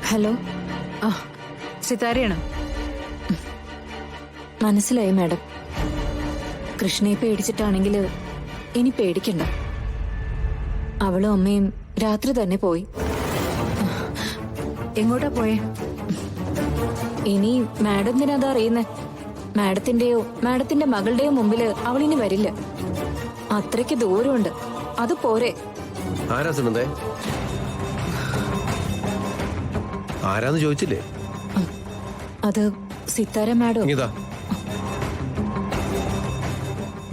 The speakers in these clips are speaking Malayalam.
ഹലോ. ആ സിതാരയാണ്. മനസ്സിലായി മാഡം. കൃഷ്ണയെ പേടിച്ചിട്ടാണെങ്കിൽ ഇനി പേടിക്കണ്ട. അവളും അമ്മയും രാത്രി തന്നെ പോയി. എങ്ങോട്ടാ പോയേ? ഇനി മാഡം എന്തിനാ അറിയുന്നേ? മാഡത്തിന്റെയോ മാഡത്തിന്റെ മകളുടെയോ മുമ്പില് അവളിനി വരില്ല. അത്രയ്ക്ക് ദൂരമുണ്ട്. അത് പോരെ. ആരാ സുനന്ദേ? ആരാന്ന് ചോദിച്ചില്ലേ? അത് സിത്താര മാഡം. ഇതാ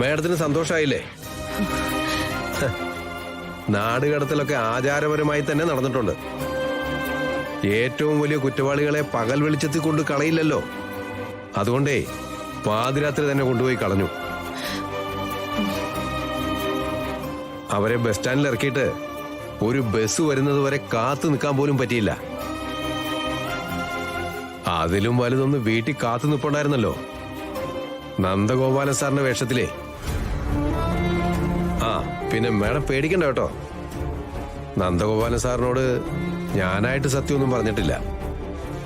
മാഡത്തിന് സന്തോഷായില്ലേ? നാടുകടത്തലൊക്കെ ആചാരപരമായി തന്നെ നടന്നിട്ടുണ്ട്. ഏറ്റവും വലിയ കുറ്റവാളികളെ പകൽ വെളിച്ചത്തിൽ കൊണ്ട് കളയില്ലല്ലോ. അതുകൊണ്ടേ പാതിരാത്രി തന്നെ കൊണ്ടുപോയി കളഞ്ഞു. അവരെ ബസ് സ്റ്റാൻഡിൽ ഇറക്കിയിട്ട് ഒരു ബസ് വരുന്നത് വരെ കാത്തു നിൽക്കാൻ പോലും പറ്റിയില്ല. അതിലും വലുതൊന്ന് വീട്ടിൽ കാത്തു നിൽപ്പുണ്ടായിരുന്നല്ലോ, നന്ദഗോപാലൻ സാറിന്റെ വേഷത്തിലേ. ആ പിന്നെ മേഡം പേടിക്കണ്ട കേട്ടോ. നന്ദഗോപാലൻ സാറിനോട് ഞാനായിട്ട് സത്യമൊന്നും പറഞ്ഞിട്ടില്ല.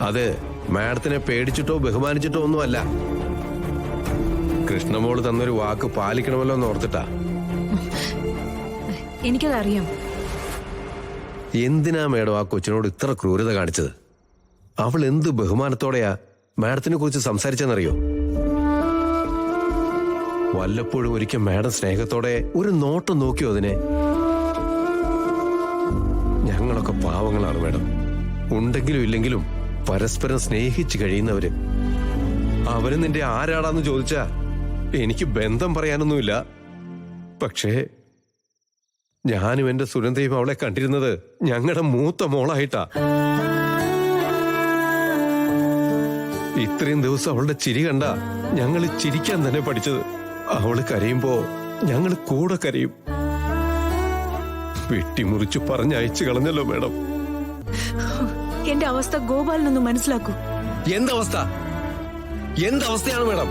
അത് മാഡത്തിനെ പേടിച്ചിട്ടോ ബഹുമാനിച്ചിട്ടോ ഒന്നുമല്ല. കൃഷ്ണമോള് തന്നൊരു വാക്ക് പാലിക്കണമല്ലോ എന്ന് ഓർത്തിട്ടാ. എനിക്കതറിയാം. എന്തിനാ മേഡം ആ കൊച്ചിനോട് ഇത്ര ക്രൂരത കാണിച്ചത്? അവൾ എന്ത് ബഹുമാനത്തോടെയാ മാഡത്തിനെ കുറിച്ച് സംസാരിച്ചെന്നറിയോ? വല്ലപ്പോഴും ഒരിക്കൽ മാഡം സ്നേഹത്തോടെ ഒരു നോട്ടം നോക്കിയോ അതിനെ? ഞങ്ങളൊക്കെ പാവങ്ങളാണ് മേഡം. ഉണ്ടെങ്കിലും ഇല്ലെങ്കിലും പരസ്പരം സ്നേഹിച്ച് കഴിയുന്നവര്. അവര് നിന്റെ ആരാടാന്ന് ചോദിച്ചാ എനിക്ക് ബന്ധം പറയാനൊന്നുമില്ല. പക്ഷേ ഞാനും എന്റെ സുനന്ദയും അവളെ കണ്ടിരുന്നത് ഞങ്ങളുടെ മൂത്ത മോളായിട്ടാ. ഇത്രയും ദിവസം അവളുടെ ചിരി കണ്ട ഞങ്ങൾ ചിരിക്കാൻ തന്നെ പഠിച്ചത്. അവള് കരയുമ്പോ ഞങ്ങൾ കൂടെ കരയും. വെട്ടിമുറിച്ചു പറഞ്ഞയച്ചു കളഞ്ഞല്ലോ മേഡം. എന്റെ അവസ്ഥ ഗോപാലിനൊന്ന് മനസ്സിലാക്കൂ. എന്തവസ്ഥ? എന്തവസ്ഥയാണ് മേഡം?